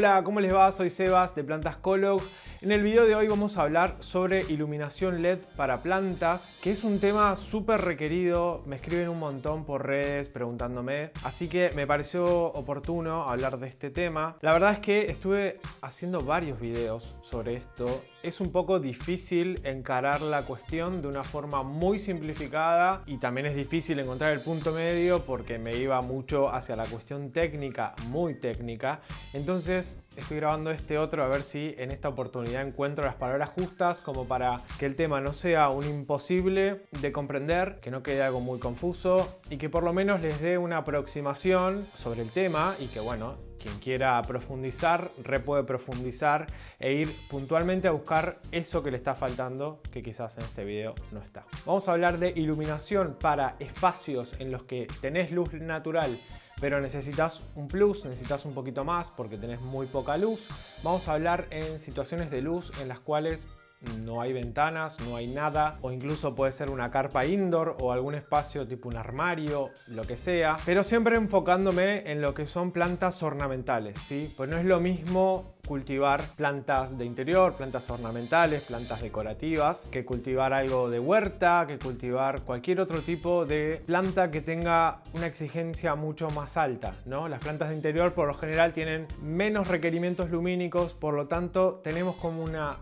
Hola, ¿cómo les va? Soy Sebas de Plantascolog. En el video de hoy vamos a hablar sobre iluminación LED para plantas, que es un tema súper requerido. Me escriben un montón por redes preguntándome, así que me pareció oportuno hablar de este tema. La verdad es que estuve haciendo varios videos sobre esto. Es un poco difícil encarar la cuestión de una forma muy simplificada y también es difícil encontrar el punto medio porque me iba mucho hacia la cuestión técnica, muy técnica. Entonces estoy grabando este otro a ver si en esta oportunidad encuentro las palabras justas como para que el tema no sea un imposible de comprender, que no quede algo muy confuso y que por lo menos les dé una aproximación sobre el tema y que bueno, quien quiera profundizar, puede profundizar e ir puntualmente a buscar eso que le está faltando, que quizás en este video no está. Vamos a hablar de iluminación para espacios en los que tenés luz natural, pero necesitas un plus, necesitas un poquito más porque tenés muy poca luz. Vamos a hablar en situaciones de luz en las cuales no hay ventanas, no hay nada, o incluso puede ser una carpa indoor o algún espacio tipo un armario, lo que sea, pero siempre enfocándome en lo que son plantas ornamentales, ¿sí? Pues no es lo mismo cultivar plantas de interior, plantas ornamentales, plantas decorativas, que cultivar algo de huerta, que cultivar cualquier otro tipo de planta que tenga una exigencia mucho más alta, ¿no? Las plantas de interior por lo general tienen menos requerimientos lumínicos, por lo tanto tenemos como una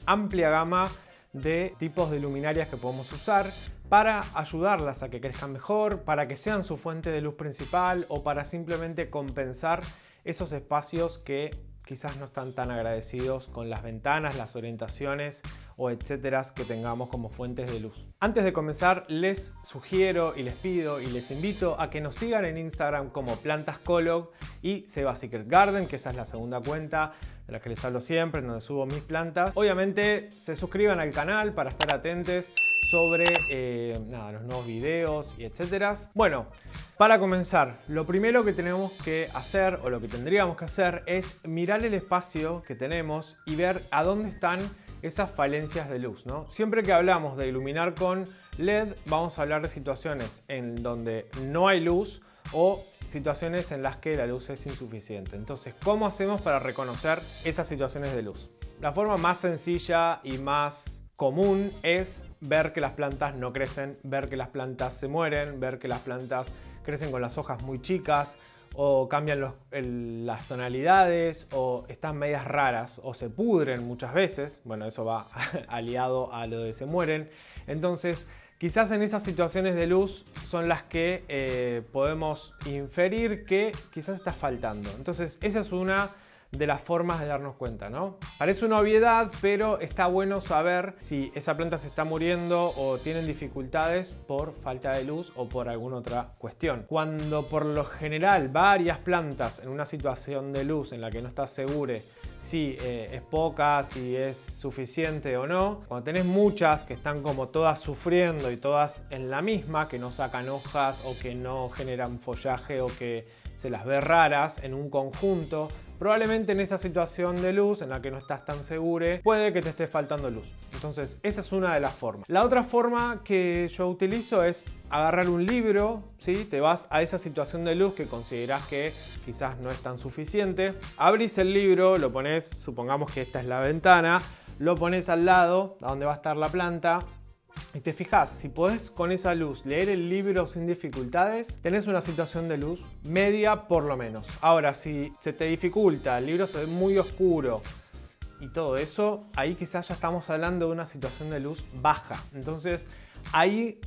amplia gama de tipos de luminarias que podemos usar para ayudarlas a que crezcan mejor, para que sean su fuente de luz principal o para simplemente compensar esos espacios que quizás no están tan agradecidos con las ventanas, las orientaciones o etcétera que tengamos como fuentes de luz. Antes de comenzar, les sugiero y les pido y les invito a que nos sigan en Instagram como Plantascolog y Sebas Secret Garden, que esa es la segunda cuenta de la que les hablo siempre, en donde subo mis plantas. Obviamente se suscriban al canal para estar atentos sobre los nuevos videos y etcétera. Bueno, para comenzar, lo primero que tenemos que hacer o lo que tendríamos que hacer es mirar el espacio que tenemos y ver a dónde están esas falencias de luz, ¿no? Siempre que hablamos de iluminar con LED, vamos a hablar de situaciones en donde no hay luz o situaciones en las que la luz es insuficiente. Entonces, ¿cómo hacemos para reconocer esas situaciones de luz? La forma más sencilla y más común es ver que las plantas no crecen, ver que las plantas se mueren, ver que las plantas crecen con las hojas muy chicas o cambian las tonalidades o están medias raras o se pudren muchas veces. Bueno, eso va aliado a lo de se mueren. Entonces, quizás en esas situaciones de luz son las que podemos inferir que quizás está faltando. Entonces, esa es una de las formas de darnos cuenta, ¿no? Parece una obviedad, pero está bueno saber si esa planta se está muriendo o tienen dificultades por falta de luz o por alguna otra cuestión. Cuando por lo general varias plantas en una situación de luz en la que no estás seguro si es poca, si es suficiente o no, cuando tenés muchas que están como todas sufriendo y todas en la misma, que no sacan hojas o que no generan follaje o que se las ve raras en un conjunto, probablemente en esa situación de luz en la que no estás tan seguro, puede que te esté faltando luz. Entonces, esa es una de las formas. La otra forma que yo utilizo es agarrar un libro, ¿sí? Te vas a esa situación de luz que considerás que quizás no es tan suficiente. Abrís el libro, lo pones, supongamos que esta es la ventana, lo pones al lado, a donde va a estar la planta. Y te fijas, si podés con esa luz leer el libro sin dificultades, tenés una situación de luz media por lo menos. Ahora, si se te dificulta, el libro se ve muy oscuro y todo eso, ahí quizás ya estamos hablando de una situación de luz baja. Entonces, ahí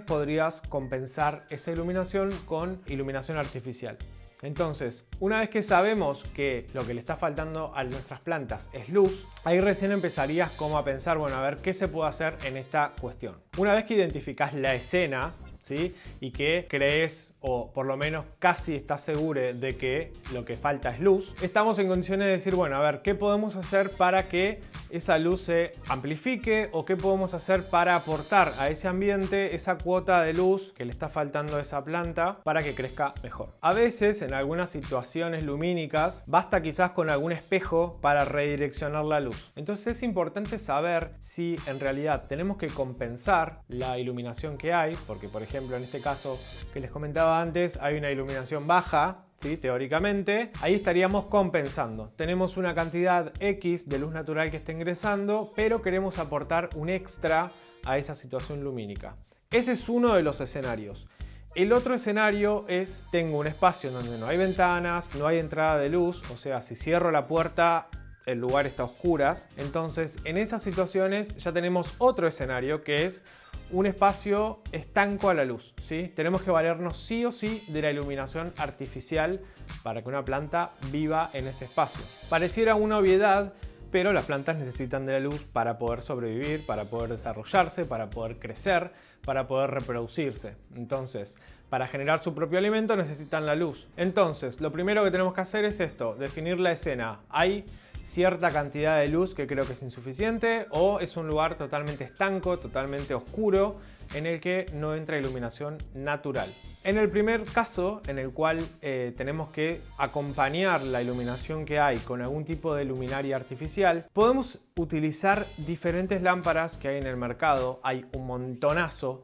podrías compensar esa iluminación con iluminación artificial. Entonces, una vez que sabemos que lo que le está faltando a nuestras plantas es luz, ahí recién empezarías como a pensar, bueno, a ver qué se puede hacer en esta cuestión. Una vez que identificás la escena, ¿sí? Y que crees o por lo menos casi estás seguro de que lo que falta es luz, estamos en condiciones de decir, bueno, a ver, ¿qué podemos hacer para que esa luz se amplifique o qué podemos hacer para aportar a ese ambiente esa cuota de luz que le está faltando a esa planta para que crezca mejor? A veces, en algunas situaciones lumínicas, basta quizás con algún espejo para redireccionar la luz. Entonces es importante saber si en realidad tenemos que compensar la iluminación que hay, porque por ejemplo en este caso que les comentaba antes hay una iluminación baja, ¿sí? Teóricamente, ahí estaríamos compensando. Tenemos una cantidad X de luz natural que está ingresando, pero queremos aportar un extra a esa situación lumínica. Ese es uno de los escenarios. El otro escenario es, tengo un espacio en donde no hay ventanas, no hay entrada de luz, o sea, si cierro la puerta, el lugar está a oscuras. Entonces, en esas situaciones ya tenemos otro escenario que es un espacio estanco a la luz, ¿sí? Tenemos que valernos sí o sí de la iluminación artificial para que una planta viva en ese espacio. Pareciera una obviedad, pero las plantas necesitan de la luz para poder sobrevivir, para poder desarrollarse, para poder crecer, para poder reproducirse. Entonces, para generar su propio alimento necesitan la luz. Entonces, lo primero que tenemos que hacer es esto, definir la escena. Hay cierta cantidad de luz que creo que es insuficiente, o es un lugar totalmente estanco, totalmente oscuro, en el que no entra iluminación natural. En el primer caso, en el cual tenemos que acompañar la iluminación que hay con algún tipo de luminaria artificial, podemos utilizar diferentes lámparas que hay en el mercado. Hay un montonazo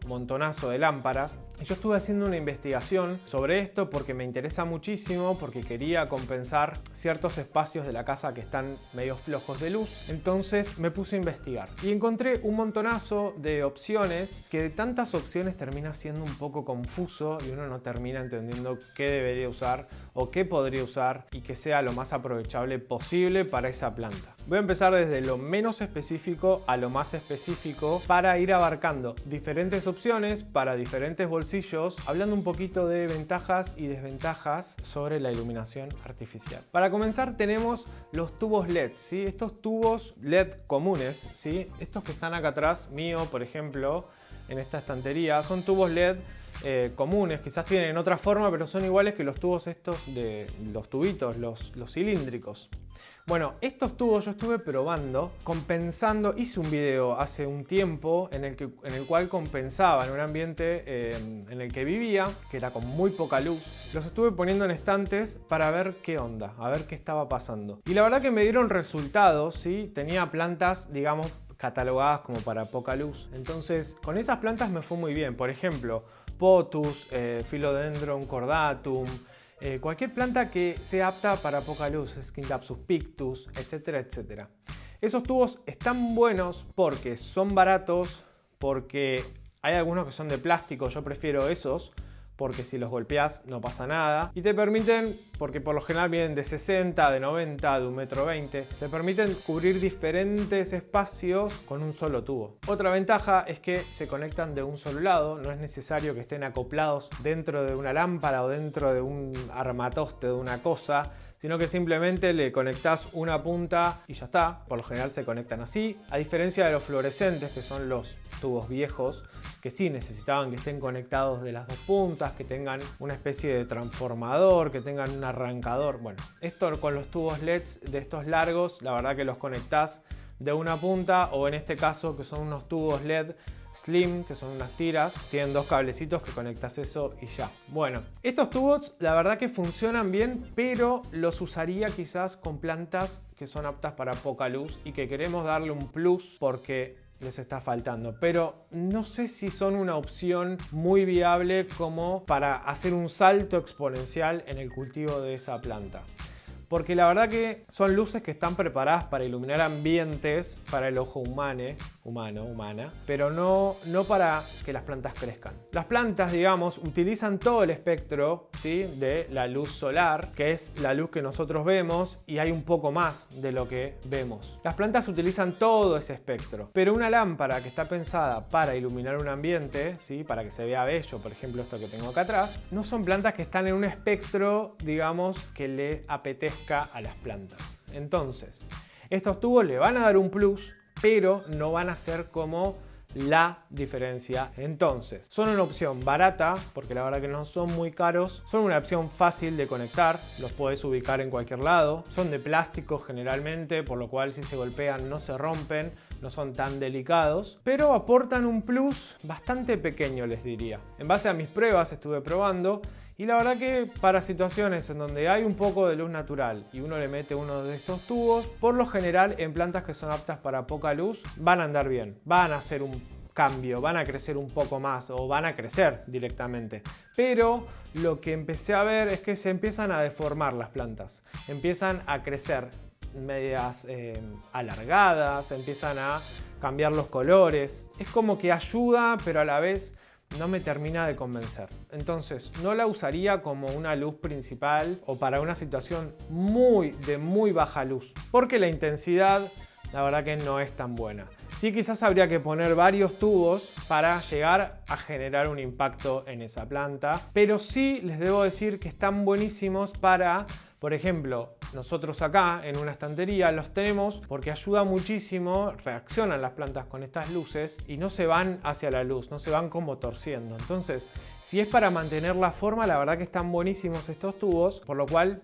de lámparas. Yo estuve haciendo una investigación sobre esto porque me interesa muchísimo, porque quería compensar ciertos espacios de la casa que están medio flojos de luz. Entonces me puse a investigar y encontré un montonazo de opciones que de tantas opciones termina siendo un poco confuso y uno no termina entendiendo qué debería usar o qué podría usar y que sea lo más aprovechable posible para esa planta. Voy a empezar desde lo menos específico a lo más específico para ir abarcando diferentes opciones para diferentes bolsillos, hablando un poquito de ventajas y desventajas sobre la iluminación artificial. Para comenzar tenemos los tubos LED, ¿sí? Estos tubos LED comunes, ¿sí? Estos que están acá atrás mío, por ejemplo, en esta estantería, son tubos LED comunes, quizás tienen otra forma, pero son iguales que los tubos estos de los tubitos, los cilíndricos. Bueno, estos tubos yo estuve probando, compensando, hice un video hace un tiempo en el cual compensaba en un ambiente en el que vivía, que era con muy poca luz. Los estuve poniendo en estantes para ver qué onda, a ver qué estaba pasando. Y la verdad que me dieron resultados, ¿sí? Tenía plantas, digamos, catalogadas como para poca luz. Entonces, con esas plantas me fue muy bien. Por ejemplo, Pothos, Philodendron cordatum, cualquier planta que sea apta para poca luz, Scindapsus pictus, etcétera, etcétera. Esos tubos están buenos porque son baratos, porque hay algunos que son de plástico, yo prefiero esos, porque si los golpeás no pasa nada. Y te permiten, porque por lo general vienen de 60, de 90, de 1,20 m, te permiten cubrir diferentes espacios con un solo tubo. Otra ventaja es que se conectan de un solo lado, no es necesario que estén acoplados dentro de una lámpara o dentro de un armatoste de una cosa, sino que simplemente le conectás una punta y ya está. Por lo general se conectan así, a diferencia de los fluorescentes, que son los tubos viejos, que sí necesitaban que estén conectados de las dos puntas, que tengan una especie de transformador, que tengan un arrancador. Bueno, esto con los tubos LEDs de estos largos, la verdad que los conectás de una punta, o en este caso que son unos tubos LED Slim, que son unas tiras, tienen dos cablecitos que conectas eso y ya. Bueno, estos tubos la verdad que funcionan bien, pero los usaría quizás con plantas que son aptas para poca luz y que queremos darle un plus porque les está faltando, pero no sé si son una opción muy viable como para hacer un salto exponencial en el cultivo de esa planta. Porque la verdad que son luces que están preparadas para iluminar ambientes para el ojo humana, pero no para que las plantas crezcan. Las plantas, digamos, utilizan todo el espectro, ¿sí?, de la luz solar, que es la luz que nosotros vemos, y hay un poco más de lo que vemos. Las plantas utilizan todo ese espectro, pero una lámpara que está pensada para iluminar un ambiente, ¿sí?, para que se vea bello, por ejemplo esto que tengo acá atrás, no son plantas que están en un espectro, digamos, que le apetezca a las plantas. Entonces, estos tubos le van a dar un plus, pero no van a ser como la diferencia. Entonces, son una opción barata, porque la verdad que no son muy caros, son una opción fácil de conectar, los podés ubicar en cualquier lado, son de plástico generalmente, por lo cual si se golpean no se rompen, no son tan delicados, pero aportan un plus bastante pequeño, les diría. En base a mis pruebas estuve probando y la verdad que para situaciones en donde hay un poco de luz natural y uno le mete uno de estos tubos, por lo general en plantas que son aptas para poca luz van a andar bien, van a hacer un cambio, van a crecer un poco más o van a crecer directamente. Pero lo que empecé a ver es que se empiezan a deformar las plantas, empiezan a crecer medias alargadas, empiezan a cambiar los colores. Es como que ayuda, pero a la vez no me termina de convencer. Entonces no la usaría como una luz principal o para una situación de muy baja luz, porque la intensidad la verdad que no es tan buena. Sí, quizás habría que poner varios tubos para llegar a generar un impacto en esa planta, pero sí les debo decir que están buenísimos para, por ejemplo, nosotros acá en una estantería los tenemos porque ayuda muchísimo, reaccionan las plantas con estas luces y no se van hacia la luz, no se van como torciendo. Entonces, si es para mantener la forma, la verdad que están buenísimos estos tubos, por lo cual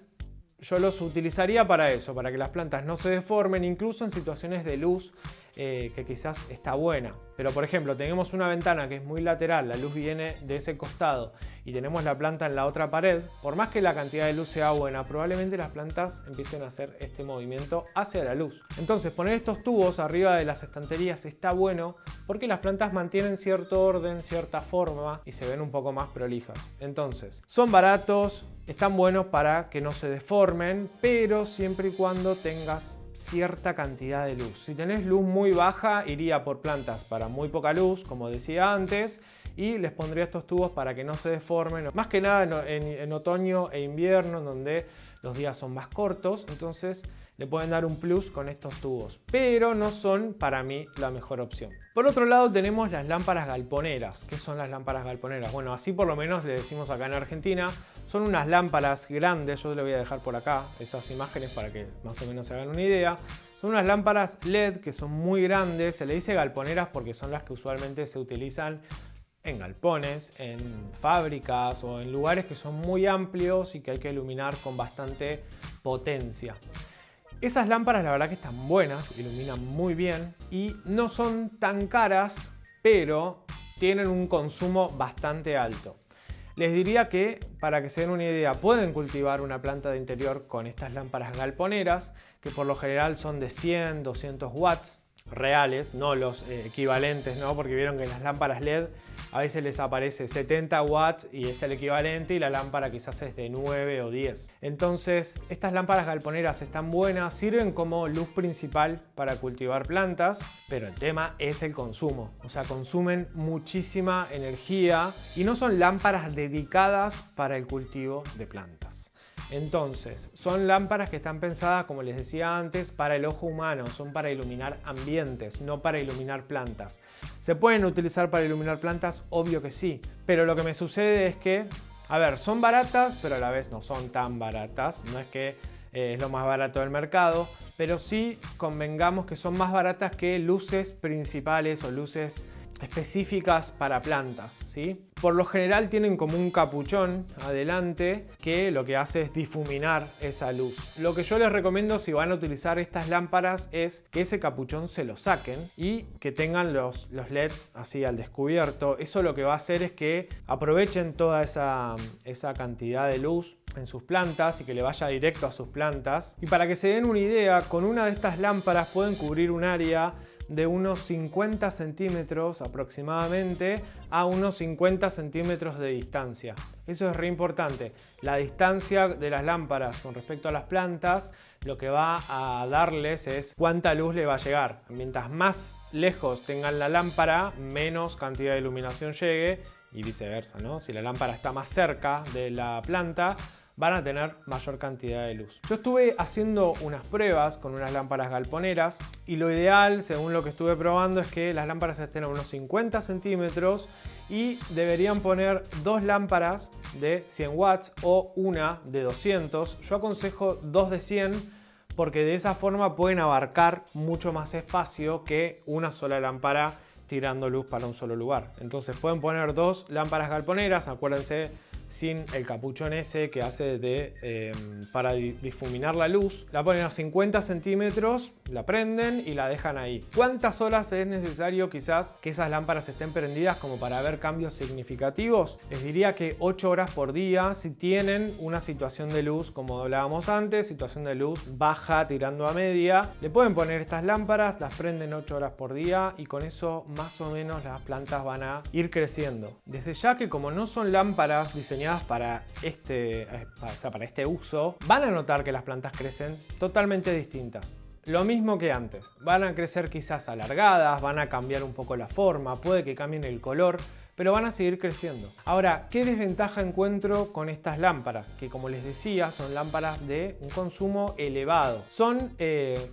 yo los utilizaría para eso, para que las plantas no se deformen, incluso en situaciones de luz que quizás está buena. Pero por ejemplo, tenemos una ventana que es muy lateral, la luz viene de ese costado y tenemos la planta en la otra pared. Por más que la cantidad de luz sea buena, probablemente las plantas empiecen a hacer este movimiento hacia la luz. Entonces poner estos tubos arriba de las estanterías está bueno porque las plantas mantienen cierto orden, cierta forma y se ven un poco más prolijas. Entonces, son baratos, están buenos para que no se deformen, pero siempre y cuando tengas cierta cantidad de luz. Si tenés luz muy baja, iría por plantas para muy poca luz, como decía antes, y les pondría estos tubos para que no se deformen. Más que nada en otoño e invierno, en donde los días son más cortos, entonces le pueden dar un plus con estos tubos, pero no son para mí la mejor opción. Por otro lado tenemos las lámparas galponeras. ¿Qué son las lámparas galponeras? Bueno, así por lo menos le decimos acá en Argentina. Son unas lámparas grandes, yo le voy a dejar por acá esas imágenes para que más o menos se hagan una idea. Son unas lámparas LED que son muy grandes, se le dice galponeras porque son las que usualmente se utilizan en galpones, en fábricas o en lugares que son muy amplios y que hay que iluminar con bastante potencia. Esas lámparas la verdad que están buenas, iluminan muy bien y no son tan caras, pero tienen un consumo bastante alto. Les diría que, para que se den una idea, pueden cultivar una planta de interior con estas lámparas galponeras, que por lo general son de 100, 200 watts reales, no los equivalentes, ¿no? Porque vieron que en las lámparas LED a veces les aparece 70 watts y es el equivalente y la lámpara quizás es de 9 o 10. Entonces, estas lámparas galponeras están buenas, sirven como luz principal para cultivar plantas, pero el tema es el consumo. O sea, consumen muchísima energía y no son lámparas dedicadas para el cultivo de plantas. Entonces, son lámparas que están pensadas, como les decía antes, para el ojo humano, son para iluminar ambientes, no para iluminar plantas. ¿Se pueden utilizar para iluminar plantas? Obvio que sí, pero lo que me sucede es que, a ver, son baratas, pero a la vez no son tan baratas, no es que es lo más barato del mercado, pero sí convengamos que son más baratas que luces principales o luces específicas para plantas, ¿sí? Por lo general tienen como un capuchón adelante que lo que hace es difuminar esa luz. Lo que yo les recomiendo si van a utilizar estas lámparas es que ese capuchón se lo saquen y que tengan los LEDs así al descubierto. Eso lo que va a hacer es que aprovechen toda esa cantidad de luz en sus plantas y que le vaya directo a sus plantas. Y para que se den una idea, con una de estas lámparas pueden cubrir un área de unos 50 centímetros aproximadamente a unos 50 centímetros de distancia. Eso es re importante. La distancia de las lámparas con respecto a las plantas lo que va a darles es cuánta luz le va a llegar. Mientras más lejos tengan la lámpara, menos cantidad de iluminación llegue y viceversa, ¿no? Si la lámpara está más cerca de la planta, van a tener mayor cantidad de luz. Yo estuve haciendo unas pruebas con unas lámparas galponeras y lo ideal, según lo que estuve probando, es que las lámparas estén a unos 50 centímetros y deberían poner dos lámparas de 100 watts o una de 200. Yo aconsejo dos de 100 porque de esa forma pueden abarcar mucho más espacio que una sola lámpara tirando luz para un solo lugar. Entonces pueden poner dos lámparas galponeras, acuérdense, sin el capuchón ese que hace para difuminar la luz. La ponen a 50 centímetros, la prenden y la dejan ahí. ¿Cuántas horas es necesario quizás que esas lámparas estén prendidas como para ver cambios significativos? Les diría que 8 horas por día si tienen una situación de luz, como hablábamos antes, situación de luz baja tirando a media. Le pueden poner estas lámparas, las prenden 8 horas por día y con eso más o menos las plantas van a ir creciendo. Desde ya que como no son lámparas diseñadas para este uso, van a notar que las plantas crecen totalmente distintas. Lo mismo que antes, van a crecer quizás alargadas, van a cambiar un poco la forma, puede que cambien el color, pero van a seguir creciendo. Ahora, ¿qué desventaja encuentro con estas lámparas? Que como les decía, son lámparas de un consumo elevado. Son,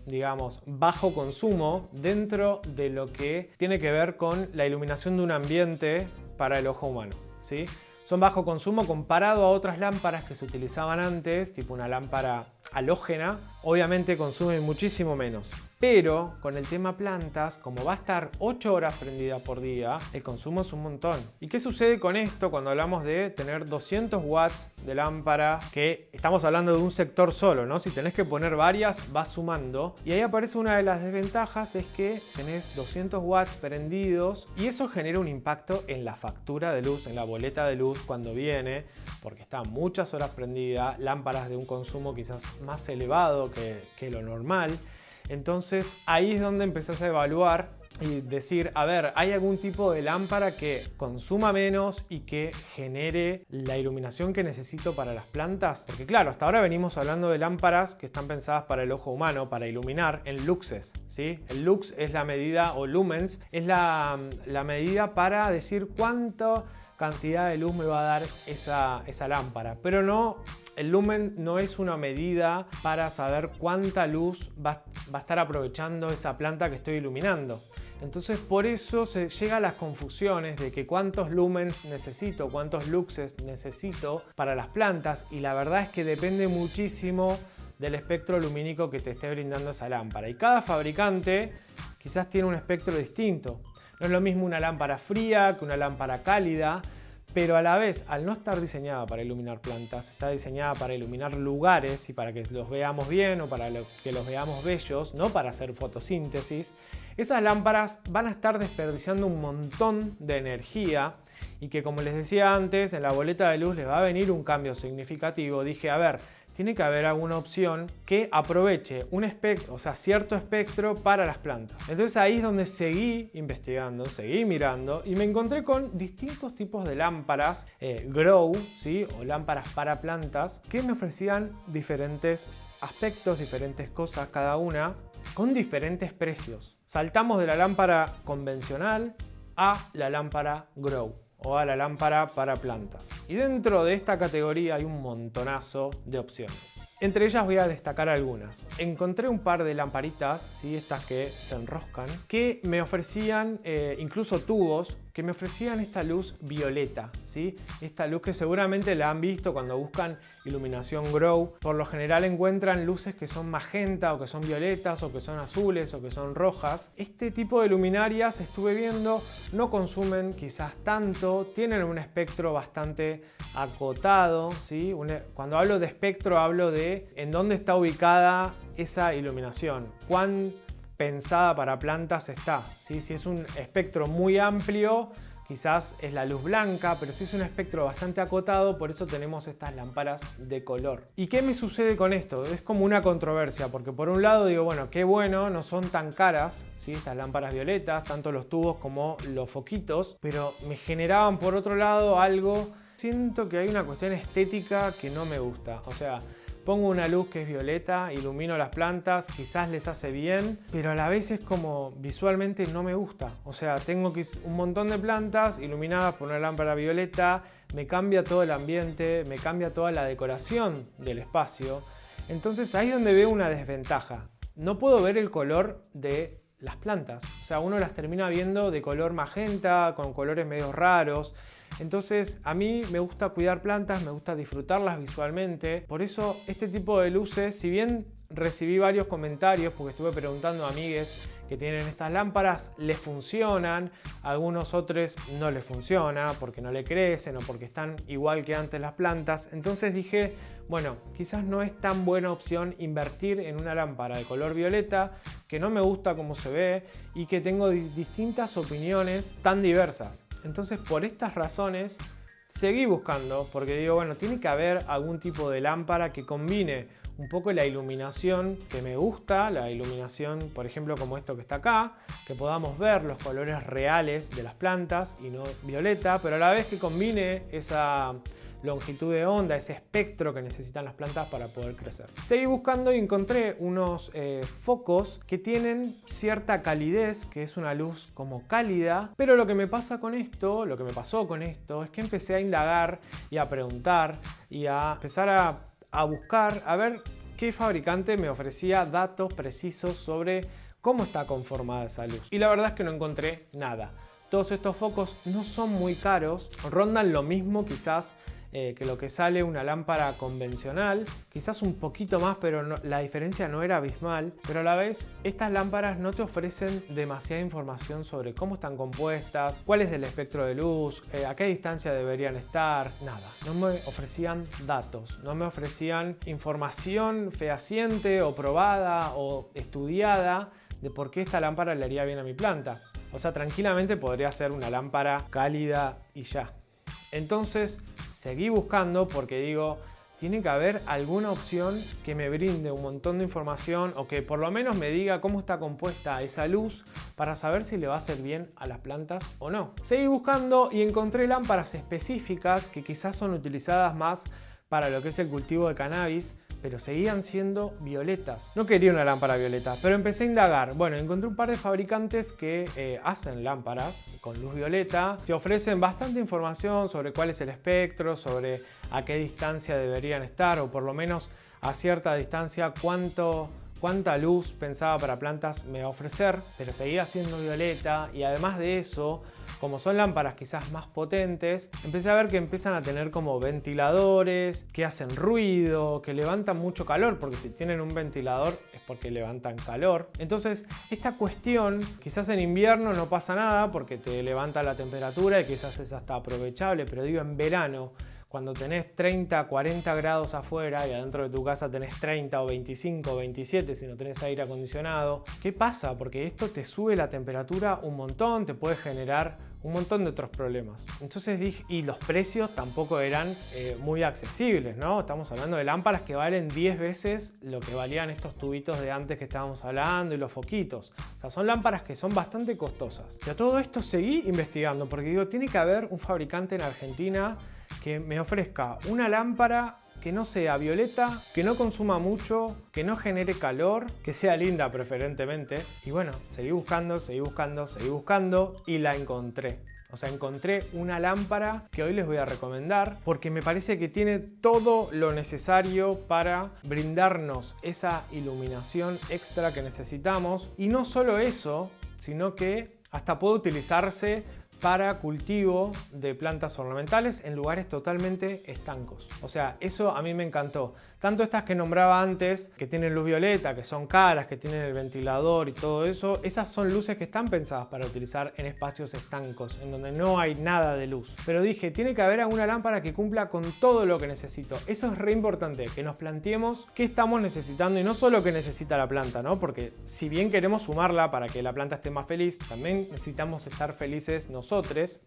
digamos, bajo consumo dentro de lo que tiene que ver con la iluminación de un ambiente para el ojo humano, ¿sí? Son bajo consumo comparado a otras lámparas que se utilizaban antes, tipo una lámpara halógena, obviamente consumen muchísimo menos. Pero con el tema plantas, como va a estar 8 horas prendida por día, el consumo es un montón. ¿Y qué sucede con esto cuando hablamos de tener 200 watts de lámpara? Que estamos hablando de un sector solo, ¿no? Si tenés que poner varias, vas sumando. Y ahí aparece una de las desventajas, es que tenés 200 watts prendidos y eso genera un impacto en la factura de luz, en la boleta de luz cuando viene, porque está muchas horas prendida, lámparas de un consumo quizás más elevado que lo normal. Entonces ahí es donde empezás a evaluar y decir, a ver, ¿hay algún tipo de lámpara que consuma menos y que genere la iluminación que necesito para las plantas? Porque claro, hasta ahora venimos hablando de lámparas que están pensadas para el ojo humano, para iluminar en luxes, ¿sí? El lux es la medida, o lumens, es la medida para decir cuánta cantidad de luz me va a dar esa lámpara, pero no. El lumen no es una medida para saber cuánta luz va a estar aprovechando esa planta que estoy iluminando. Entonces por eso se llega a las confusiones de que cuántos lumens necesito, cuántos luxes necesito para las plantas, y la verdad es que depende muchísimo del espectro lumínico que te esté brindando esa lámpara. Y cada fabricante quizás tiene un espectro distinto. No es lo mismo una lámpara fría que una lámpara cálida, pero a la vez, al no estar diseñada para iluminar plantas, está diseñada para iluminar lugares y para que los veamos bien o para que los veamos bellos, no para hacer fotosíntesis. Esas lámparas van a estar desperdiciando un montón de energía y que, como les decía antes, en la boleta de luz les va a venir un cambio significativo. Dije, a ver, tiene que haber alguna opción que aproveche un espectro, o sea, cierto espectro para las plantas. Entonces ahí es donde seguí investigando, seguí mirando y me encontré con distintos tipos de lámparas grow, ¿sí? O lámparas para plantas que me ofrecían diferentes aspectos, diferentes cosas cada una, con diferentes precios. Saltamos de la lámpara convencional a la lámpara grow, o a la lámpara para plantas. Y dentro de esta categoría hay un montonazo de opciones. Entre ellas voy a destacar algunas. Encontré un par de lamparitas, ¿sí? Estas que se enroscan, que me ofrecían, incluso tubos, que me ofrecían esta luz violeta, ¿sí? Esta luz que seguramente la han visto cuando buscan iluminación grow. Por lo general encuentran luces que son magenta o que son violetas o que son azules o que son rojas. Este tipo de luminarias estuve viendo, no consumen quizás tanto, tienen un espectro bastante acotado, ¿sí? Cuando hablo de espectro hablo de en dónde está ubicada esa iluminación, cuán pensada para plantas está, ¿sí? Si es un espectro muy amplio, quizás es la luz blanca, pero si es un espectro bastante acotado, por eso tenemos estas lámparas de color. ¿Y qué me sucede con esto? Es como una controversia, porque por un lado digo, bueno, qué bueno, no son tan caras, ¿sí? Estas lámparas violetas, tanto los tubos como los foquitos, pero me generaban por otro lado algo, siento que hay una cuestión estética que no me gusta, o sea, pongo una luz que es violeta, ilumino las plantas, quizás les hace bien, pero a la vez es como visualmente no me gusta. O sea, tengo un montón de plantas iluminadas por una lámpara violeta, me cambia todo el ambiente, me cambia toda la decoración del espacio. Entonces ahí es donde veo una desventaja. No puedo ver el color de las plantas. O sea, uno las termina viendo de color magenta, con colores medio raros. Entonces a mí me gusta cuidar plantas, me gusta disfrutarlas visualmente. Por eso este tipo de luces, si bien recibí varios comentarios, porque estuve preguntando a amigues que tienen estas lámparas les funcionan, a algunos otros no les funciona porque no le crecen o porque están igual que antes las plantas. Entonces dije, bueno, quizás no es tan buena opción invertir en una lámpara de color violeta que no me gusta cómo se ve y que tengo distintas opiniones tan diversas. Entonces, por estas razones seguí buscando, porque digo, bueno, tiene que haber algún tipo de lámpara que combine un poco la iluminación que me gusta, la iluminación, por ejemplo, como esto que está acá, que podamos ver los colores reales de las plantas y no violeta, pero a la vez que combine esa longitud de onda, ese espectro que necesitan las plantas para poder crecer. Seguí buscando y encontré unos focos que tienen cierta calidez, que es una luz como cálida, pero lo que me pasó con esto es que empecé a indagar y a preguntar y a empezar a buscar, a ver qué fabricante me ofrecía datos precisos sobre cómo está conformada esa luz. Y la verdad es que no encontré nada. Todos estos focos no son muy caros, rondan lo mismo quizás que lo que sale una lámpara convencional, quizás un poquito más, pero la diferencia no era abismal. Pero a la vez estas lámparas no te ofrecen demasiada información sobre cómo están compuestas, cuál es el espectro de luz, a qué distancia deberían estar, nada. No me ofrecían datos, no me ofrecían información fehaciente o probada o estudiada de por qué esta lámpara le haría bien a mi planta. O sea, tranquilamente podría ser una lámpara cálida y ya. Entonces seguí buscando porque digo, tiene que haber alguna opción que me brinde un montón de información o que por lo menos me diga cómo está compuesta esa luz para saber si le va a hacer bien a las plantas o no. Seguí buscando y encontré lámparas específicas que quizás son utilizadas más para lo que es el cultivo de cannabis, pero seguían siendo violetas. No quería una lámpara violeta, pero empecé a indagar. Bueno, encontré un par de fabricantes que hacen lámparas con luz violeta. Te ofrecen bastante información sobre cuál es el espectro, sobre a qué distancia deberían estar, o por lo menos a cierta distancia cuánta luz pensaba para plantas me va a ofrecer, pero seguía siendo violeta. Y además de eso, como son lámparas quizás más potentes, empecé a ver que empiezan a tener como ventiladores que hacen ruido, que levantan mucho calor, porque si tienen un ventilador es porque levantan calor. Entonces esta cuestión, quizás en invierno no pasa nada porque te levanta la temperatura y quizás es hasta aprovechable, pero digo en verano, cuando tenés 30, 40 grados afuera y adentro de tu casa tenés 30 o 25 o 27 si no tenés aire acondicionado, ¿qué pasa? Porque esto te sube la temperatura un montón, te puede generar un montón de otros problemas. Entonces dije, y los precios tampoco eran muy accesibles, ¿no? Estamos hablando de lámparas que valen 10 veces lo que valían estos tubitos de antes que estábamos hablando y los foquitos. O sea, son lámparas que son bastante costosas. Y a todo esto seguí investigando porque digo, tiene que haber un fabricante en Argentina que me ofrezca una lámpara que no sea violeta, que no consuma mucho, que no genere calor, que sea linda preferentemente. Y bueno, seguí buscando y la encontré. O sea, encontré una lámpara que hoy les voy a recomendar porque me parece que tiene todo lo necesario para brindarnos esa iluminación extra que necesitamos. Y no solo eso, sino que hasta puede utilizarse para cultivo de plantas ornamentales en lugares totalmente estancos. O sea, eso a mí me encantó. Tanto estas que nombraba antes, que tienen luz violeta, que son caras, que tienen el ventilador y todo eso, esas son luces que están pensadas para utilizar en espacios estancos, en donde no hay nada de luz. Pero dije, tiene que haber alguna lámpara que cumpla con todo lo que necesito. Eso es re importante, que nos planteemos qué estamos necesitando y no solo qué necesita la planta, ¿no? Porque si bien queremos sumarla para que la planta esté más feliz, también necesitamos estar felices nosotros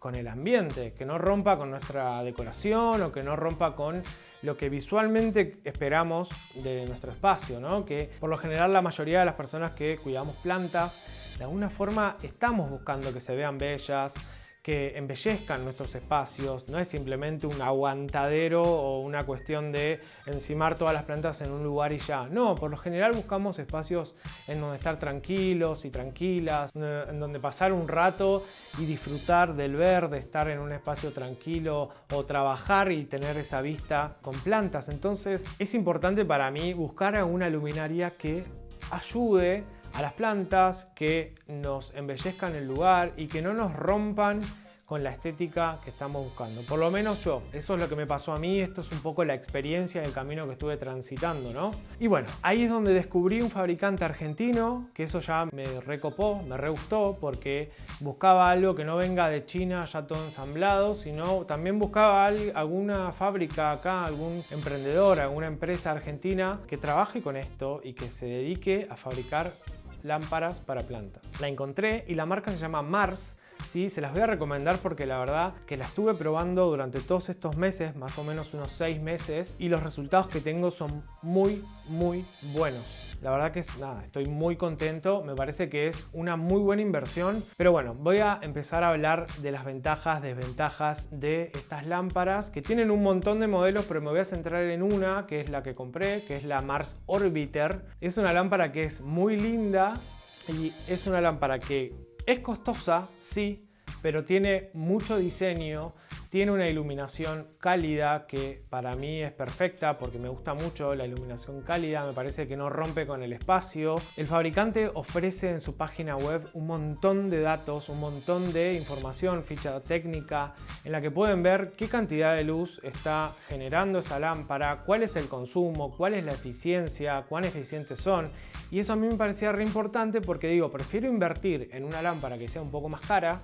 con el ambiente, que no rompa con nuestra decoración o que no rompa con lo que visualmente esperamos de nuestro espacio, ¿no? Que por lo general la mayoría de las personas que cuidamos plantas, de alguna forma estamos buscando que se vean bellas, que embellezcan nuestros espacios. No es simplemente un aguantadero o una cuestión de encimar todas las plantas en un lugar y ya. No, por lo general buscamos espacios en donde estar tranquilos y tranquilas, en donde pasar un rato y disfrutar del verde, estar en un espacio tranquilo o trabajar y tener esa vista con plantas. Entonces es importante para mí buscar alguna luminaria que ayude a las plantas, que nos embellezcan el lugar y que no nos rompan con la estética que estamos buscando. Por lo menos yo, eso es lo que me pasó a mí, esto es un poco la experiencia del camino que estuve transitando, ¿no? Y bueno, ahí es donde descubrí un fabricante argentino, que eso ya me recopó, me re gustó, porque buscaba algo que no venga de China ya todo ensamblado, sino también buscaba alguna fábrica acá, algún emprendedor, alguna empresa argentina que trabaje con esto y que se dedique a fabricar lámparas para plantas. La encontré y la marca se llama Mars. Sí, se las voy a recomendar porque la verdad que la estuve probando durante todos estos meses, más o menos unos 6 meses, y los resultados que tengo son muy buenos. La verdad que nada, estoy muy contento, me parece que es una muy buena inversión, pero bueno, voy a empezar a hablar de las ventajas, desventajas de estas lámparas, que tienen un montón de modelos, pero me voy a centrar en una, que es la que compré, que es la Mars Orbiter. Es una lámpara que es muy linda y es una lámpara que es costosa, sí, pero tiene mucho diseño, tiene una iluminación cálida que para mí es perfecta porque me gusta mucho la iluminación cálida, me parece que no rompe con el espacio. El fabricante ofrece en su página web un montón de datos, un montón de información, ficha técnica, en la que pueden ver qué cantidad de luz está generando esa lámpara, cuál es el consumo, cuál es la eficiencia, cuán eficientes son. Y eso a mí me parecía re importante porque digo, prefiero invertir en una lámpara que sea un poco más cara,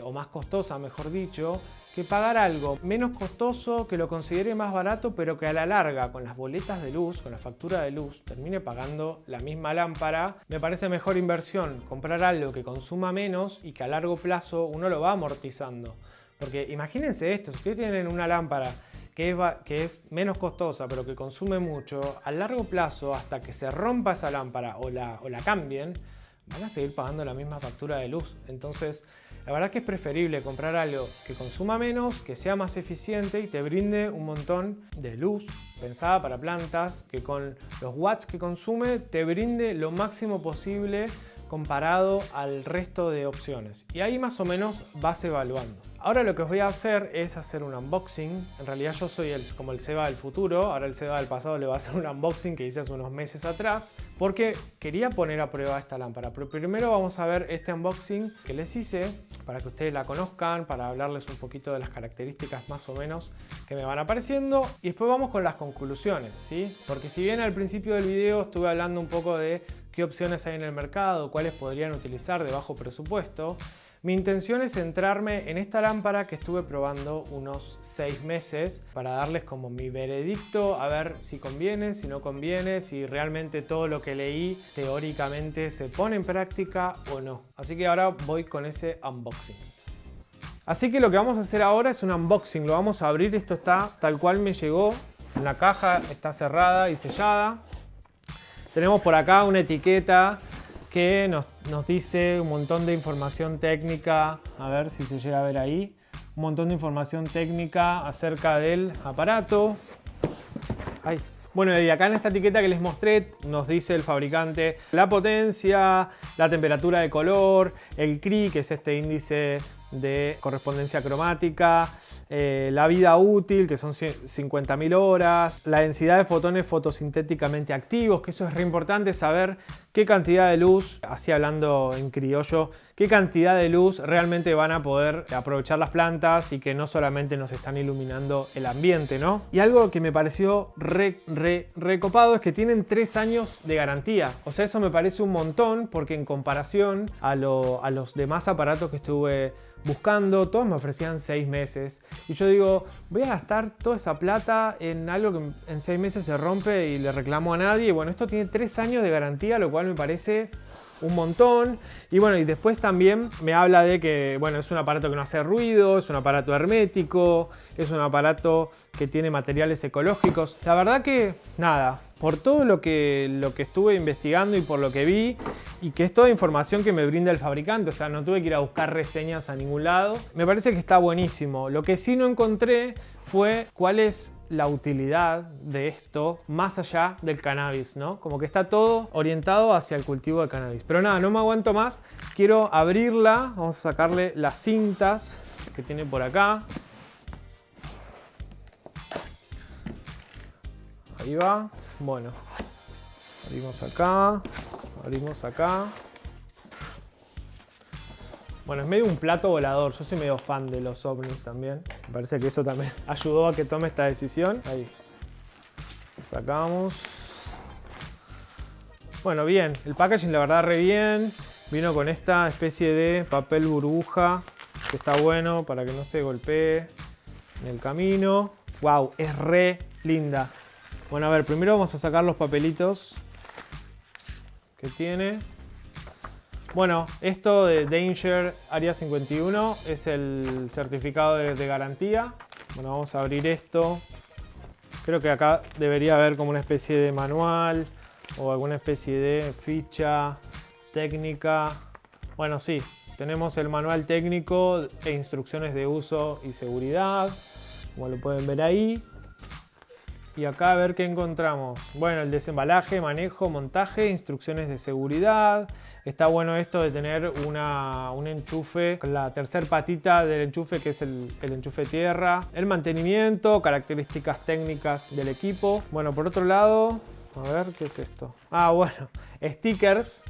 o más costosa, mejor dicho, que pagar algo menos costoso, que lo considere más barato, pero que a la larga, con las boletas de luz, con la factura de luz, termine pagando la misma lámpara. Me parece mejor inversión comprar algo que consuma menos y que a largo plazo uno lo va amortizando. Porque imagínense esto, si ustedes tienen una lámpara que es menos costosa pero que consume mucho, a largo plazo, hasta que se rompa esa lámpara o la cambien, van a seguir pagando la misma factura de luz. Entonces, la verdad que es preferible comprar algo que consuma menos, que sea más eficiente y te brinde un montón de luz pensada para plantas, que con los watts que consume te brinde lo máximo posible comparado al resto de opciones. Y ahí más o menos vas evaluando. Ahora lo que os voy a hacer es hacer un unboxing. En realidad yo soy como el Seba del futuro. Ahora el Seba del pasado le va a hacer un unboxing que hice hace unos meses atrás, porque quería poner a prueba esta lámpara. Pero primero vamos a ver este unboxing que les hice para que ustedes la conozcan, para hablarles un poquito de las características más o menos que me van apareciendo. Y después vamos con las conclusiones, ¿sí? Porque si bien al principio del video estuve hablando un poco de qué opciones hay en el mercado, cuáles podrían utilizar de bajo presupuesto, mi intención es centrarme en esta lámpara que estuve probando unos 6 meses para darles como mi veredicto, a ver si conviene, si no conviene, si realmente todo lo que leí teóricamente se pone en práctica o no. Así que ahora voy con ese unboxing. Así que lo que vamos a hacer ahora es un unboxing, lo vamos a abrir, esto está tal cual me llegó, en la caja está cerrada y sellada. Tenemos por acá una etiqueta que nos dice un montón de información técnica, a ver si se llega a ver ahí, un montón de información técnica acerca del aparato. Ay. Bueno, y acá en esta etiqueta que les mostré nos dice el fabricante la potencia, la temperatura de color, el CRI, que es este índice de correspondencia cromática, la vida útil, que son 50.000 horas, la densidad de fotones fotosintéticamente activos, que eso es re importante saber qué cantidad de luz, así hablando en criollo, qué cantidad de luz realmente van a poder aprovechar las plantas y que no solamente nos están iluminando el ambiente, ¿no? Y algo que me pareció recopado es que tienen 3 años de garantía. O sea, eso me parece un montón porque en comparación a los demás aparatos que estuve buscando, todos me ofrecían 6 meses. Y yo digo, voy a gastar toda esa plata en algo que en 6 meses se rompe y le reclamo a nadie. Y bueno, esto tiene 3 años de garantía, lo cual me parece un montón. Y bueno, y después también me habla de que, bueno, es un aparato que no hace ruido, es un aparato hermético, es un aparato que tiene materiales ecológicos. La verdad que, nada, por todo lo que estuve investigando y por lo que vi, y que es toda información que me brinda el fabricante, o sea, no tuve que ir a buscar reseñas a ningún lado, me parece que está buenísimo. Lo que sí no encontré fue cuál es la utilidad de esto más allá del cannabis, ¿no? Como que está todo orientado hacia el cultivo de cannabis. Pero nada, no me aguanto más, quiero abrirla, vamos a sacarle las cintas que tiene por acá. Ahí va. Bueno, abrimos acá, abrimos acá. Bueno, es medio un plato volador. Yo soy medio fan de los ovnis también. Me parece que eso también ayudó a que tome esta decisión. Ahí. Lo sacamos. Bueno, bien. El packaging la verdad re bien. Vino con esta especie de papel burbuja. Que está bueno para que no se golpee en el camino. Wow, es re linda. Bueno, a ver, primero vamos a sacar los papelitos que tiene. Bueno, esto de Danger Area 51 es el certificado de garantía. Bueno, vamos a abrir esto. Creo que acá debería haber como una especie de manual o alguna especie de ficha técnica. Bueno, sí, tenemos el manual técnico e instrucciones de uso y seguridad, como lo pueden ver ahí. Y acá a ver qué encontramos. Bueno, el desembalaje, manejo, montaje, instrucciones de seguridad. Está bueno esto de tener un enchufe con la tercera patita del enchufe, que es el enchufe tierra. El mantenimiento, características técnicas del equipo. Bueno, por otro lado, a ver, ¿qué es esto? Ah, bueno, stickers.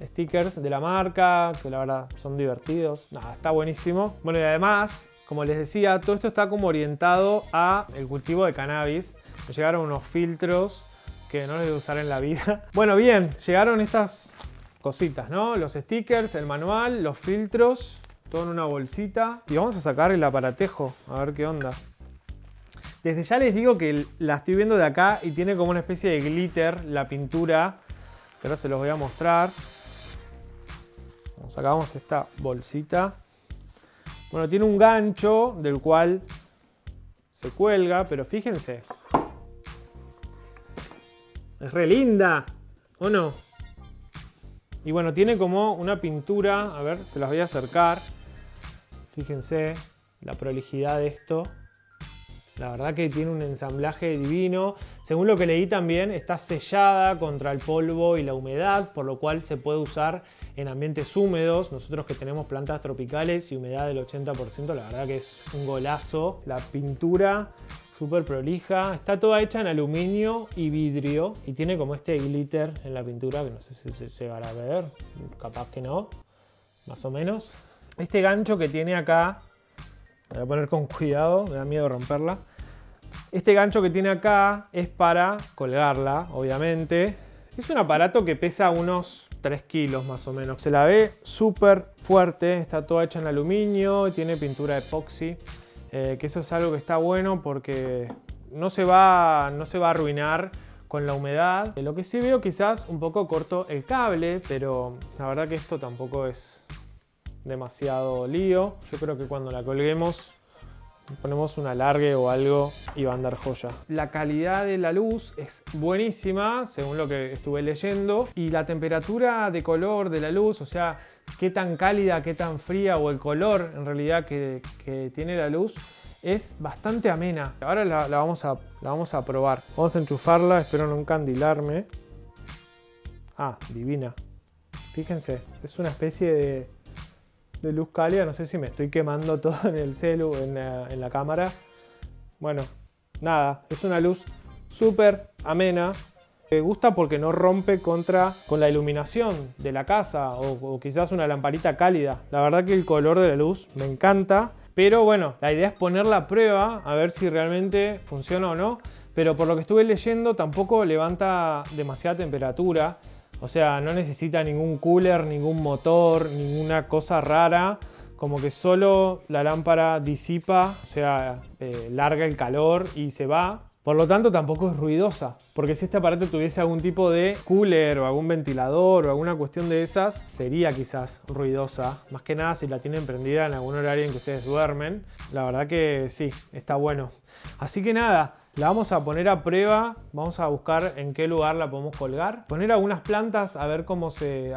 Stickers de la marca, que la verdad son divertidos. Nada, está buenísimo. Bueno, y además, como les decía, todo esto está como orientado a el cultivo de cannabis. Me llegaron unos filtros que no les voy a usar en la vida. Bueno, bien, llegaron estas cositas, ¿no? Los stickers, el manual, los filtros, todo en una bolsita. Y vamos a sacar el aparatejo, a ver qué onda. Desde ya les digo que la estoy viendo de acá y tiene como una especie de glitter la pintura. Que ahora se los voy a mostrar. Sacamos esta bolsita. Bueno, tiene un gancho del cual se cuelga, pero fíjense. Es re linda, ¿o no? Y bueno, tiene como una pintura, a ver, se las voy a acercar. Fíjense la prolijidad de esto. La verdad que tiene un ensamblaje divino. Según lo que leí también, está sellada contra el polvo y la humedad, por lo cual se puede usar en ambientes húmedos. Nosotros que tenemos plantas tropicales y humedad del 80%, la verdad que es un golazo. La pintura súper prolija. Está toda hecha en aluminio y vidrio y tiene como este glitter en la pintura, que no sé si se llegará a ver, capaz que no, más o menos. Este gancho que tiene acá, me voy a poner con cuidado, me da miedo romperla. Este gancho que tiene acá es para colgarla, obviamente. Es un aparato que pesa unos 3 kilos más o menos. Se la ve súper fuerte, está toda hecha en aluminio, tiene pintura epoxi. Que eso es algo que está bueno porque no se va a arruinar con la humedad. Lo que sí veo quizás un poco corto el cable, pero la verdad que esto tampoco es demasiado lío. Yo creo que cuando la colguemos ponemos un alargue o algo y va a andar joya. La calidad de la luz es buenísima, según lo que estuve leyendo. Y la temperatura de color de la luz, o sea, qué tan cálida, qué tan fría, o el color en realidad que tiene la luz, es bastante amena. Ahora la vamos a probar. Vamos a enchufarla, espero no encandilarme. Ah, divina. Fíjense, es una especie de luz cálida. No sé si me estoy quemando todo en el celu, en la cámara. Bueno, nada, es una luz súper amena. Me gusta porque no rompe con la iluminación de la casa o quizás una lamparita cálida. La verdad que el color de la luz me encanta. Pero bueno, la idea es ponerla a prueba a ver si realmente funciona o no. Pero por lo que estuve leyendo tampoco levanta demasiada temperatura. O sea, no necesita ningún cooler, ningún motor, ninguna cosa rara. Como que solo la lámpara disipa, o sea, larga el calor y se va. Por lo tanto, tampoco es ruidosa. Porque si este aparato tuviese algún tipo de cooler o algún ventilador o alguna cuestión de esas, sería quizás ruidosa. Más que nada si la tienen prendida en algún horario en que ustedes duermen. La verdad que sí, está bueno. Así que nada. La vamos a poner a prueba, vamos a buscar en qué lugar la podemos colgar. Poner algunas plantas a ver cómo se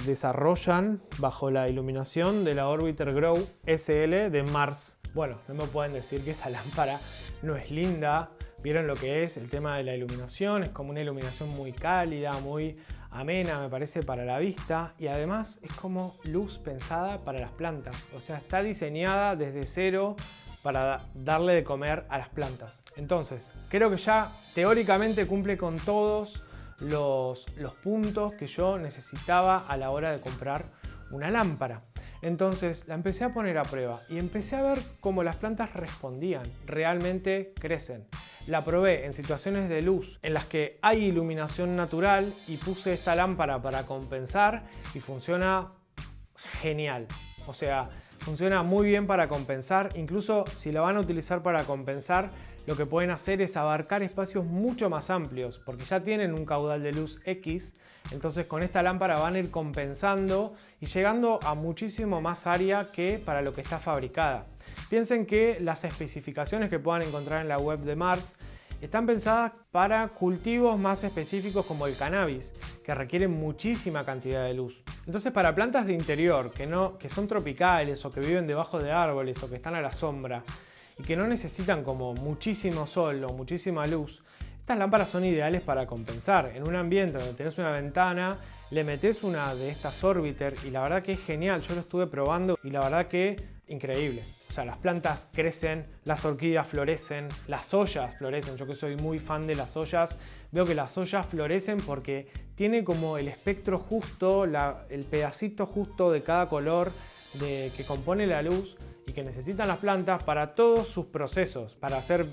desarrollan bajo la iluminación de la Orbiter Grow SL de Mars. Bueno, no me pueden decir que esa lámpara no es linda. Vieron lo que es el tema de la iluminación, es como una iluminación muy cálida, muy amena, me parece, para la vista. Y además es como luz pensada para las plantas. O sea, está diseñada desde cero para darle de comer a las plantas. Entonces, creo que ya teóricamente cumple con todos los puntos que yo necesitaba a la hora de comprar una lámpara. Entonces la empecé a poner a prueba y empecé a ver cómo las plantas respondían, realmente crecen. La probé en situaciones de luz en las que hay iluminación natural y puse esta lámpara para compensar y funciona genial. O sea, funciona muy bien para compensar. Incluso si la van a utilizar para compensar, lo que pueden hacer es abarcar espacios mucho más amplios porque ya tienen un caudal de luz X. Entonces con esta lámpara van a ir compensando y llegando a muchísimo más área que para lo que está fabricada. Piensen que las especificaciones que puedan encontrar en la web de Mars están pensadas para cultivos más específicos como el cannabis, que requieren muchísima cantidad de luz. Entonces para plantas de interior que son tropicales o que viven debajo de árboles o que están a la sombra y que no necesitan como muchísimo sol o muchísima luz, estas lámparas son ideales para compensar. En un ambiente donde tenés una ventana, le metés una de estas Orbiter y la verdad que es genial. Yo lo estuve probando y la verdad que increíble. O sea, las plantas crecen, las orquídeas florecen, las ollas florecen. Yo que soy muy fan de las ollas, veo que las ollas florecen porque tiene como el espectro justo, el pedacito justo de cada color que compone la luz y que necesitan las plantas para todos sus procesos, para hacer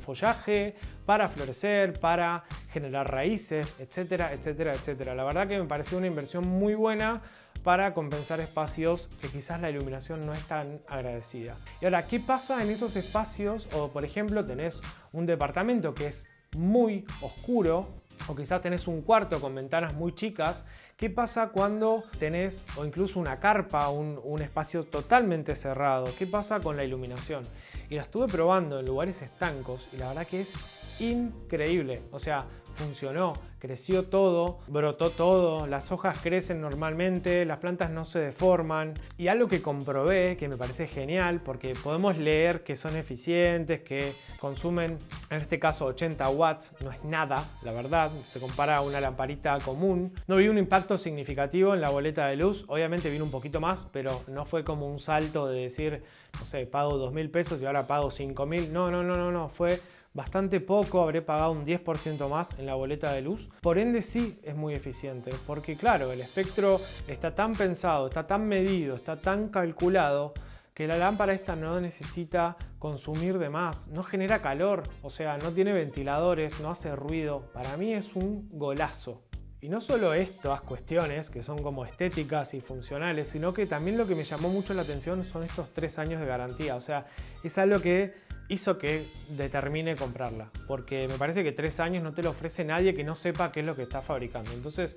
follaje, para florecer, para generar raíces, etcétera, etcétera, etcétera. La verdad que me pareció una inversión muy buena para compensar espacios que quizás la iluminación no es tan agradecida. Y ahora, ¿qué pasa en esos espacios? O por ejemplo, tenés un departamento que es muy oscuro o quizás tenés un cuarto con ventanas muy chicas. ¿Qué pasa cuando tenés o incluso una carpa, un espacio totalmente cerrado? ¿Qué pasa con la iluminación? Y la estuve probando en lugares estancos y la verdad que es increíble. O sea, funcionó, creció todo, brotó todo, las hojas crecen normalmente, las plantas no se deforman. Y algo que comprobé, que me parece genial, porque podemos leer que son eficientes, que consumen, en este caso 80 watts, no es nada, la verdad, se compara a una lamparita común. No vi un impacto significativo en la boleta de luz, obviamente vino un poquito más, pero no fue como un salto de decir, no sé, pago 2.000 pesos y ahora pago 5.000. No, fue bastante poco, habré pagado un 10% más en la boleta de luz. Por ende sí es muy eficiente, porque claro, el espectro está tan pensado, está tan medido, está tan calculado, que la lámpara esta no necesita consumir de más, no genera calor, o sea, no tiene ventiladores, no hace ruido. Para mí es un golazo. Y no solo estas cuestiones que son como estéticas y funcionales, sino que también lo que me llamó mucho la atención son estos 3 años de garantía. O sea, es algo que hizo que determine comprarla, porque me parece que 3 años no te lo ofrece nadie que no sepa qué es lo que está fabricando. Entonces,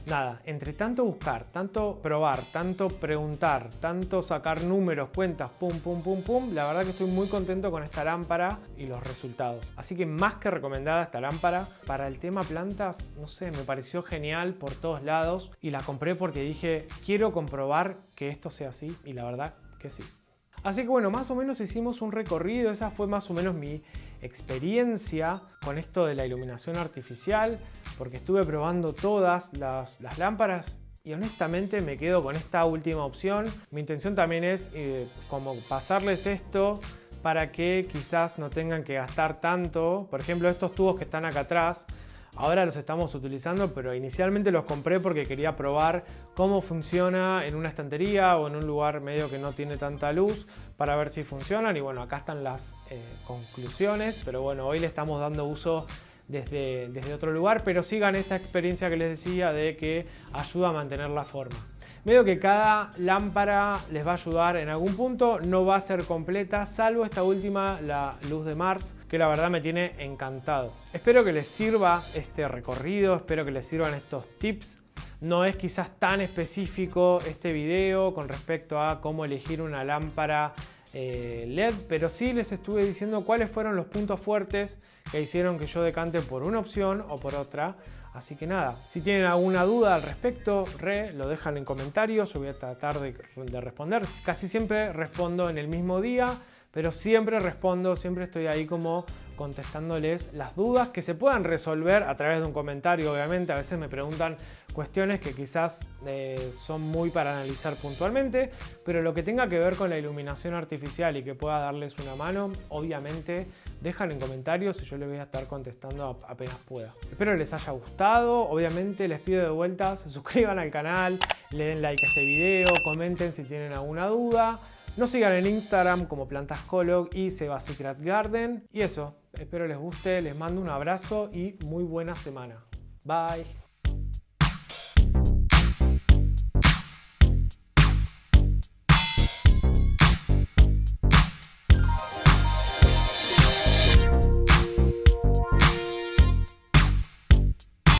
nada, entre tanto buscar, tanto probar, tanto preguntar, tanto sacar números, cuentas, pum, la verdad que estoy muy contento con esta lámpara y los resultados. Así que más que recomendada esta lámpara. Para el tema plantas, no sé, me pareció genial por todos lados y la compré porque dije, quiero comprobar que esto sea así y la verdad que sí. Así que bueno, más o menos hicimos un recorrido, esa fue más o menos mi experiencia con esto de la iluminación artificial, porque estuve probando todas las lámparas y honestamente me quedo con esta última opción. Mi intención también es como pasarles esto para que quizás no tengan que gastar tanto. Por ejemplo, estos tubos que están acá atrás, ahora los estamos utilizando, pero inicialmente los compré porque quería probar cómo funciona en una estantería o en un lugar medio que no tiene tanta luz para ver si funcionan. Y bueno, acá están las conclusiones, pero bueno, hoy le estamos dando uso desde otro lugar, pero sigan esta experiencia que les decía de que ayuda a mantener la forma. Veo que cada lámpara les va a ayudar en algún punto, no va a ser completa, salvo esta última, la luz de Mars, que la verdad me tiene encantado. Espero que les sirva este recorrido, espero que les sirvan estos tips. No es quizás tan específico este video con respecto a cómo elegir una lámpara LED, pero sí les estuve diciendo cuáles fueron los puntos fuertes que hicieron que yo decante por una opción o por otra. Así que nada, si tienen alguna duda al respecto, lo dejan en comentarios, yo voy a tratar de responder. Casi siempre respondo en el mismo día, pero siempre respondo, siempre estoy ahí como contestándoles las dudas que se puedan resolver a través de un comentario. Obviamente a veces me preguntan cuestiones que quizás son muy para analizar puntualmente, pero lo que tenga que ver con la iluminación artificial y que pueda darles una mano, obviamente dejan en comentarios y yo les voy a estar contestando apenas pueda. Espero que les haya gustado. Obviamente les pido de vuelta se suscriban al canal, le den like a este video, comenten si tienen alguna duda. Nos sigan en Instagram como Plantascolog y Seba Secret Garden. Y eso, espero les guste, les mando un abrazo y muy buena semana. Bye.